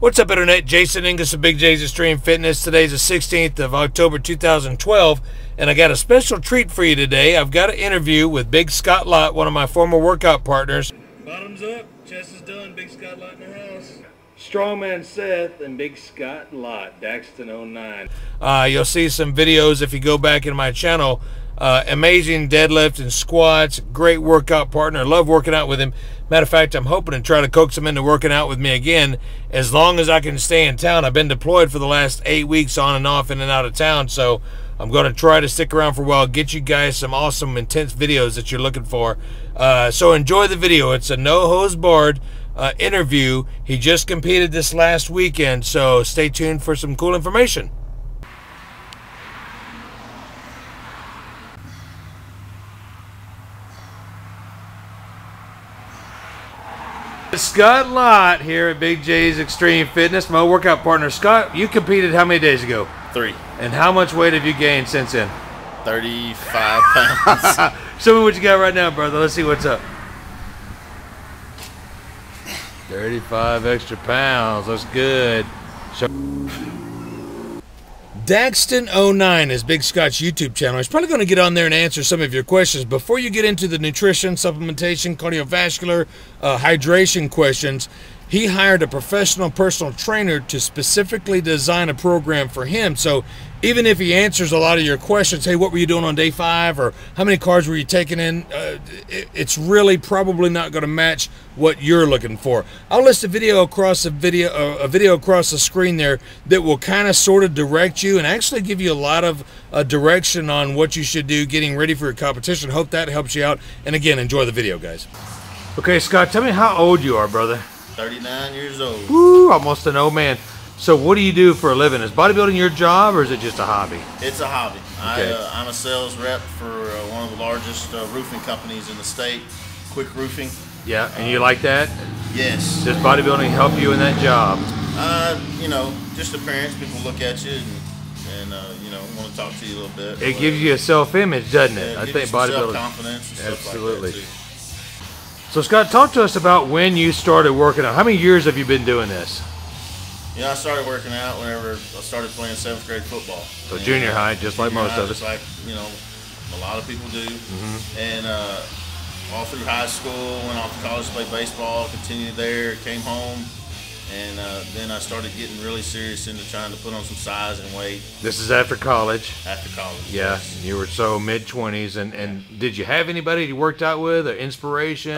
What's up, Internet? Jason Inglis of Big J's Extreme Fitness. Today's the 16th of October 2012, and I got a special treat for you today. I've got an interview with Big Scott Lott, one of my former workout partners. Bottoms up, chest is done, Big Scott Lott in the house. Strongman Seth and Big Scott Lott, Daxton 09. You'll see some videos if you go back in my channel. Amazing deadlift and squats, great workout partner. Love working out with him. Matter of fact, I'm hoping to try to coax him into working out with me again as long as I can stay in town. I've been deployed for the last 8 weeks on and off, in and out of town, so I'm going to try to stick around for a while, get you guys some awesome, intense videos that you're looking for. So enjoy the video. It's a no-hose-barred interview. He just competed this last weekend, so stay tuned for some cool information. Scott Lott here at Big J's Extreme Fitness, my workout partner. Scott, you competed how many days ago? 3. And how much weight have you gained since then? 35 pounds. Show me what you got right now, brother. Let's see what's up. 35 extra pounds. That's good. Daxton 09 is Big Scott's YouTube channel. He's probably going to get on there and answer some of your questions. Before you get into the nutrition, supplementation, cardiovascular, hydration questions, he hired a professional personal trainer to specifically design a program for him. So even if he answers a lot of your questions, hey, what were you doing on day 5, or how many carbs were you taking in, it's really probably not going to match what you're looking for. I'll list a video across a video across the screen there that will kind of sort of direct you and actually give you a lot of direction on what you should do getting ready for your competition. Hope that helps you out. And again, enjoy the video, guys. Okay, Scott, tell me how old you are, brother. 39 years old. Woo, almost an old man. So what do you do for a living? Is bodybuilding your job, or is it just a hobby? It's a hobby. Okay. I'm a sales rep for one of the largest roofing companies in the state, Quick Roofing. Yeah, and you like that? Yes. Does bodybuilding help you in that job? You know, just appearance. People look at you and you know, want to talk to you a little bit. It gives you a self-image, doesn't it? Yeah, I think bodybuilding. Self-confidence. Absolutely. Stuff like that too. So Scott, talk to us about when you started working out. How many years have you been doing this? You know, I started working out whenever I started playing 7th grade football. So junior high, just like most of us. Just like, you know, a lot of people do. And all through high school, went off to college to play baseball, continued there, came home, and then I started getting really serious into trying to put on some size and weight. This is after college. After college. Yeah, yes. You were so mid-20s, and did you have anybody you worked out with, or inspiration?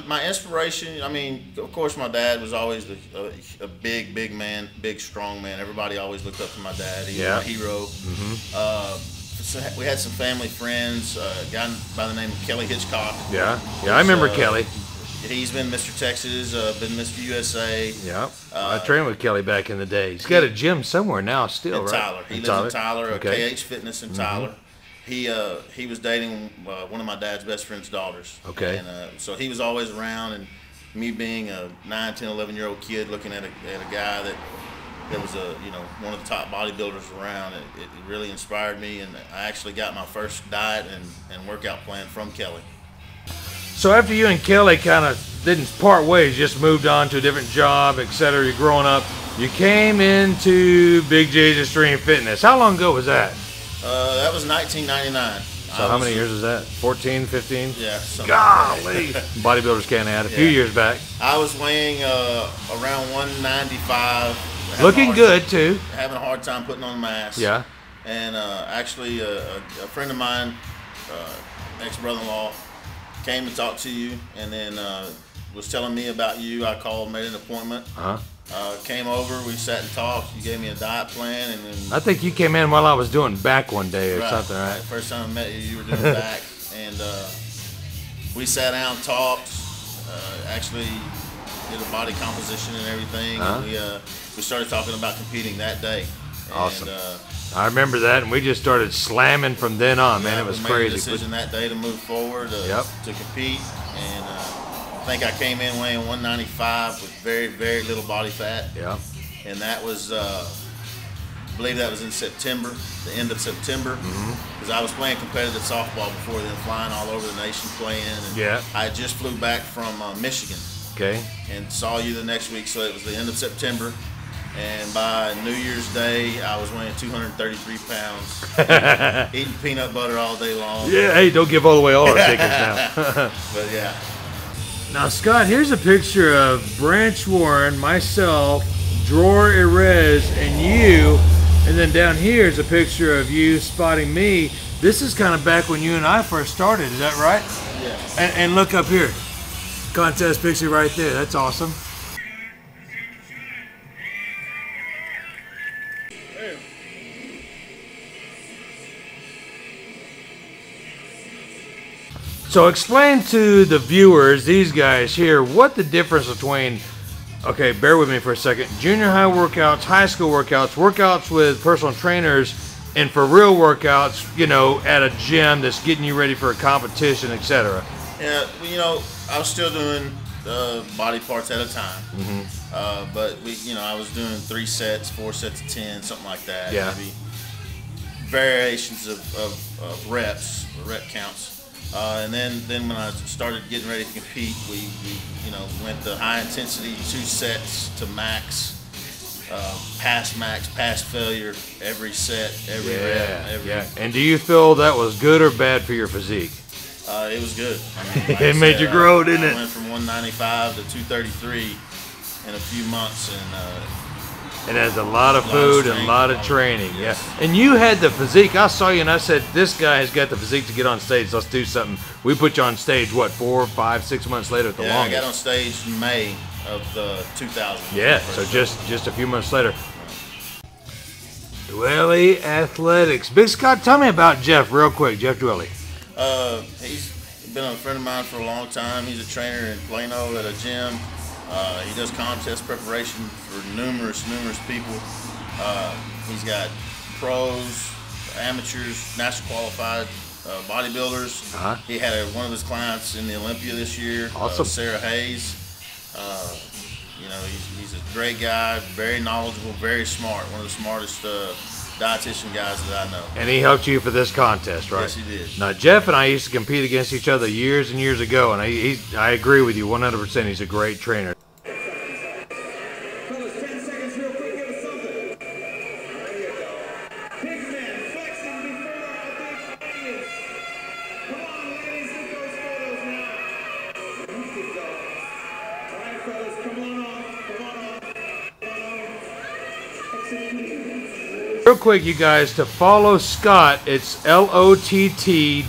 My inspiration, I mean, of course, my dad was always a big man, big strong man. Everybody always looked up to my dad. He was my hero. So we had some family friends, a guy by the name of Kelly Hitchcock. Yeah, I remember Kelly. He's been Mr. Texas, been Mr. USA. Yeah, I trained with Kelly back in the day. He's got a gym somewhere now still, right? Tyler. He lives in Tyler, okay. KH Fitness in Tyler. He was dating one of my dad's best friend's daughters. Okay. And so he was always around, and me being a 9, 10, 11-year-old kid looking at a guy that was one of the top bodybuilders around, it really inspired me, and I actually got my first diet and workout plan from Kelly. So after you and Kelly kind of didn't part ways, just moved on to a different job, etc., you're growing up, you came into Big J's Extreme Fitness. How long ago was that? That was 1999. So how many years is that? 14, 15? Yeah. Golly. Bodybuilders can't add. A few years back. I was weighing around 195. Looking good, too. Having a hard time putting on mass. Yeah. And actually, a friend of mine, ex-brother-in-law, came to talk to you, and then was telling me about you. I called, made an appointment. Came over, we sat and talked. You gave me a diet plan, and then I think you came in while I was doing back one day or something, right? First time I met you, you were doing back, and we sat down, talked. Actually, did a body composition and everything. And we started talking about competing that day. Awesome. And, I remember that, and we just started slamming from then on, man. It was crazy. We made a decision that day to move forward to compete, and I think I came in weighing 195 with very, very little body fat. Yeah. And that was, I believe that was in September, the end of September, because I was playing competitive softball before then, flying all over the nation playing. And I just flew back from Michigan. Okay. And saw you the next week, so it was the end of September. And by New Year's Day, I was weighing 233 pounds, eating peanut butter all day long. Yeah, hey, don't give all away all our secrets now. But yeah. Now, Scott, here's a picture of Branch Warren, myself, Drawer Erez, and you. And then down here is a picture of you spotting me. This is kind of back when you and I first started, is that right? Yeah. And look up here. Contest picture right there. That's awesome. So explain to the viewers, these guys here, what the difference between, okay, bear with me for a second, junior high workouts, high school workouts, workouts with personal trainers, and for real workouts, you know, at a gym that's getting you ready for a competition, etc. Yeah, well, you know, I was still doing body parts at a time. But I was doing 3 sets, 4 sets of 10, something like that. Yeah. Maybe variations of reps, rep counts. And then when I started getting ready to compete, we went to high intensity, 2 sets to max, past max, past failure, every set, every rep. And do you feel that was good or bad for your physique? It was good. I mean, like it made you grow, didn't it? I went from 195 to 233 in a few months, and it has a lot of food and a lot of training. Yes. Yeah. And you had the physique. I saw you and I said, this guy has got the physique to get on stage. Let's do something. We put you on stage, what, 4, 5, 6 months later at the longest? I got on stage in May of the 2000. Yeah, so just a few months later. Dwelly Athletics. Big Scott, tell me about Jeff real quick. Jeff Dwelly. He's been a friend of mine for a long time. He's a trainer in Plano at a gym. He does contest preparation for numerous people. He's got pros, amateurs, national qualified bodybuilders. He had one of his clients in the Olympia this year. Awesome. Sarah Hayes. He's a great guy, very knowledgeable, very smart. One of the smartest dietitian guys that I know. And he helped you for this contest, right? Yes, he did. Now, Jeff and I used to compete against each other years and years ago, and I agree with you 100%. He's a great trainer. Real quick, you guys, to follow Scott, it's LOTTDIESEL,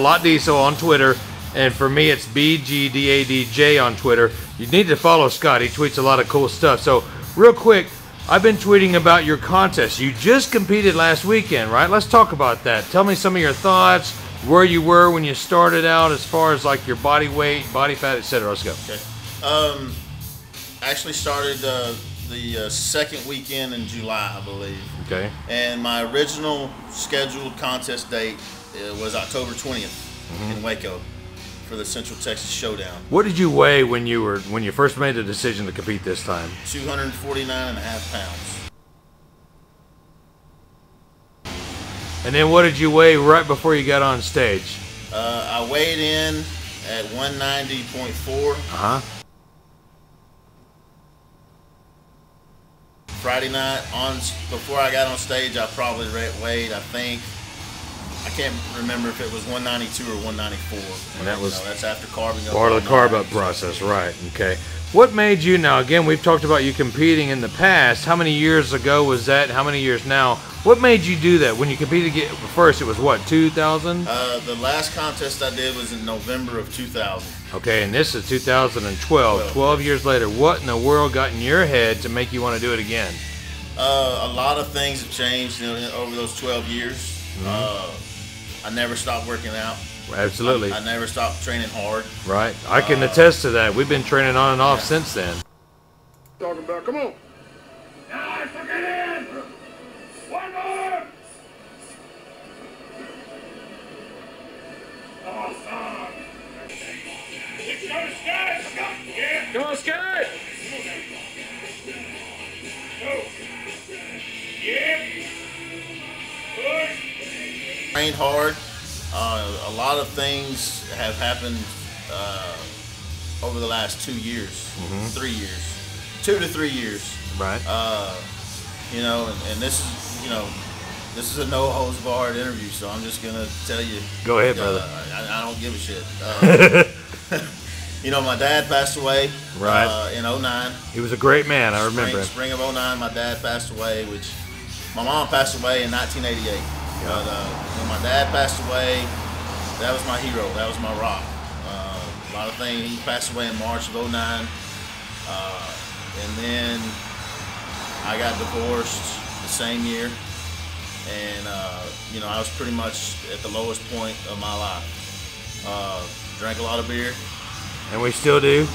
Lott Diesel on Twitter, and for me it's BGDADJ on Twitter. You need to follow Scott. He tweets a lot of cool stuff. So, real quick, I've been tweeting about your contest. You just competed last weekend, right? Let's talk about that. Tell me some of your thoughts, where you were when you started out, as far as like your body weight, body fat, etc. Let's go. Okay. I actually started the second weekend in July, I believe. Okay. And my original scheduled contest date was October 20th in Waco for the Central Texas Showdown. What did you weigh when you first made the decision to compete this time? 249.5 pounds. And then what did you weigh right before you got on stage? I weighed in at 190.4. Friday night, before I got on stage, I probably weighed, I can't remember if it was 192 or 194. And that was that's after carving up. Part of the carb up process, right? Okay. What made you, now again, we've talked about you competing in the past. How many years ago was that? How many years now? What made you do that? When you competed first, it was what, 2000? The last contest I did was in November of 2000. Okay, and this is 2012. 12 years later. What in the world got in your head to make you want to do it again? A lot of things have changed over those 12 years. I never stopped working out. Absolutely. I never stopped training hard. Right. I can attest to that. We've been training on and off since then. Talking about, come on. Nice, look at it. One more. Awesome. Go, Scott. Yeah. Come on, Scott. Go. Yeah. Push. Trained hard. A lot of things have happened over the last 2 years, 3 years. 2 to 3 years. Right. You know, and this is, you know, this is a no holds barred interview, so I'm just gonna tell you. Go ahead, brother. I don't give a shit. You know, my dad passed away. Right. In 09. He was a great man. I remember him. Spring of 09, my dad passed away, which my mom passed away in 1988. Yeah. But when my dad passed away, that was my hero. That was my rock. A lot of things. He passed away in March of 09. And then I got divorced the same year. And, you know, I was pretty much at the lowest point of my life. Drank a lot of beer. And we still do.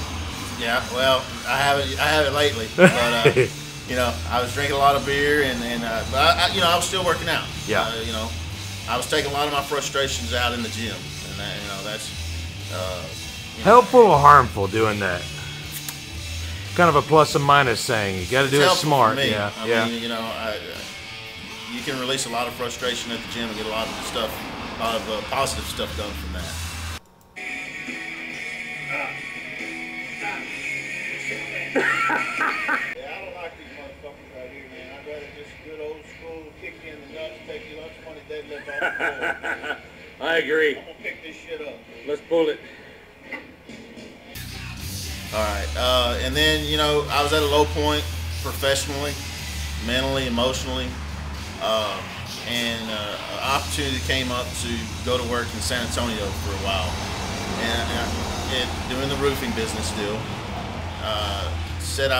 Yeah, well, I haven't lately, but you know, I was drinking a lot of beer, but you know, I was still working out. Yeah. You know, I was taking a lot of my frustrations out in the gym, and that, you know, that's you know, helpful or harmful doing that? Kind of a plus and minus saying. You got to do it smart. Yeah. I mean, you know, you can release a lot of frustration at the gym and get a lot of stuff, a lot of positive stuff done from that. Yeah, I don't like these motherfuckers right here, man. I'd rather just good old school, kick you in the nuts, take your lunch money, deadlift off the floor. I agree. I'm gonna pick this shit up. Let's pull it. All right, and then, you know, I was at a low point professionally, mentally, emotionally, and an opportunity came up to go to work in San Antonio for a while, and doing the roofing business still. Said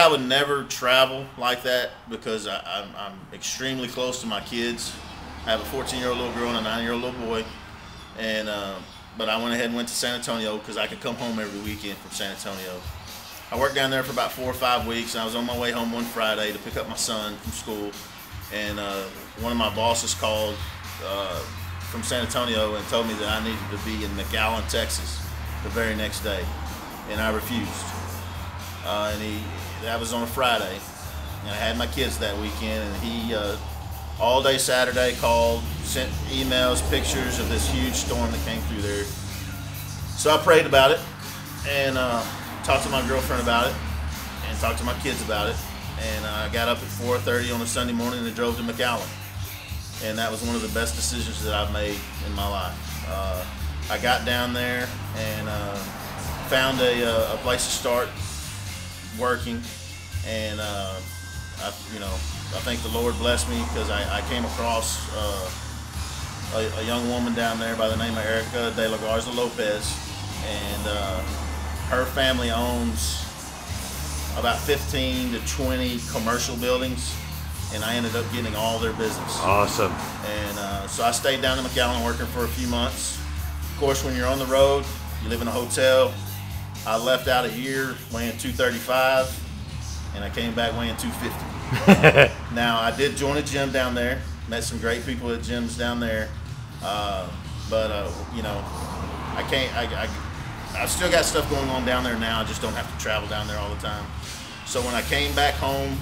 I would never travel like that because I'm extremely close to my kids. I have a 14-year-old little girl and a 9-year-old little boy, and but I went ahead and went to San Antonio because I could come home every weekend from San Antonio. I worked down there for about 4 or 5 weeks, and I was on my way home one Friday to pick up my son from school, and one of my bosses called from San Antonio and told me that I needed to be in McAllen, Texas the very next day, and I refused. That was on a Friday, and I had my kids that weekend, and he all day Saturday called, sent emails, pictures of this huge storm that came through there. So I prayed about it, and talked to my girlfriend about it, and talked to my kids about it, and I got up at 4:30 on a Sunday morning and drove to McAllen, and that was one of the best decisions that I've made in my life. I got down there and found a place to start working, and I think the Lord blessed me because I came across a young woman down there by the name of Erica de la Garza Lopez, and her family owns about 15 to 20 commercial buildings, and I ended up getting all their business. Awesome. And so I stayed down in McAllen working for a few months. Of course, when you're on the road, you live in a hotel. I left out a year weighing 235, and I came back weighing 250. Now, I did join a gym down there, met some great people at gyms down there, but you know, I've still got stuff going on down there now. I just don't have to travel down there all the time. So when I came back home,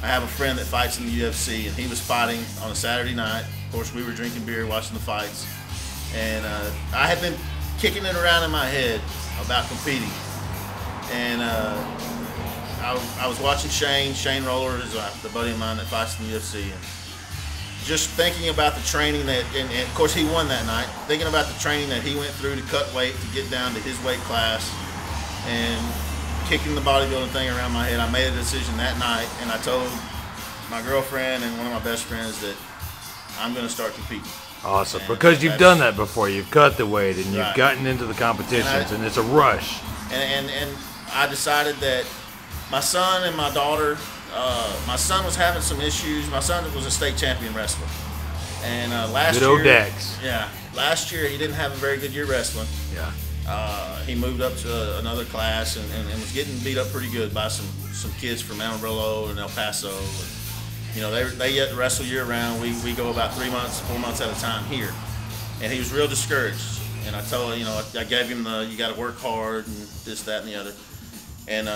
I have a friend that fights in the UFC, and he was fighting on a Saturday night. Of course, we were drinking beer, watching the fights, and I had been kicking it around in my head about competing, and I was watching Shane Roller is the buddy of mine that fights in the UFC, and just thinking about the training that, and of course he won that night, thinking about the training that he went through to cut weight to get down to his weight class, and kicking the bodybuilding thing around my head. I made a decision that night, and I told my girlfriend and one of my best friends that I'm going to start competing. Awesome, and because you've done that before. You've cut the weight, and you've Right. gotten into the competitions, and it's a rush. And I decided that my son and my daughter, my son was having some issues. My son was a state champion wrestler, and last Good old year, Dex. yeah, last year he didn't have a very good year wrestling. Yeah. He moved up to another class and was getting beat up pretty good by some kids from Amarillo and El Paso. And, you know, they yet wrestle year round. We go about 3 months, 4 months at a time here, and he was real discouraged. And I told him, you know, I gave him you got to work hard and this, that, and the other. And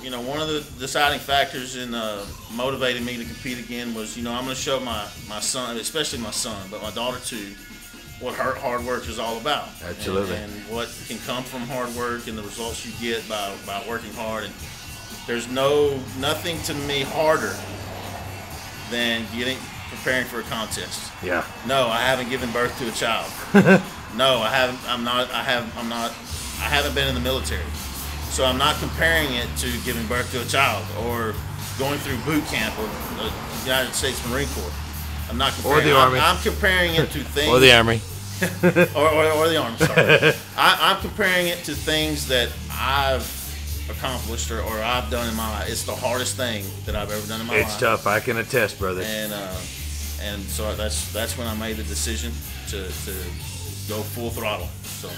you know, one of the deciding factors in motivating me to compete again was, you know, I'm going to show my son, especially my son, but my daughter too, what hard work is all about. Absolutely. And what can come from hard work and the results you get by working hard. And there's nothing to me harder than preparing for a contest. Yeah. No, I haven't given birth to a child. No, I haven't. I haven't been in the military, so I'm not comparing it to giving birth to a child or going through boot camp or the United States Marine Corps. I'm not comparing. Or the Army. I'm comparing it to things. Or the Army. or the Army. Sorry. I'm comparing it to things that I've accomplished or I've done in my life. It's the hardest thing that I've ever done in my life. It's tough. I can attest, brother. And so that's when I made the decision to go full throttle. So.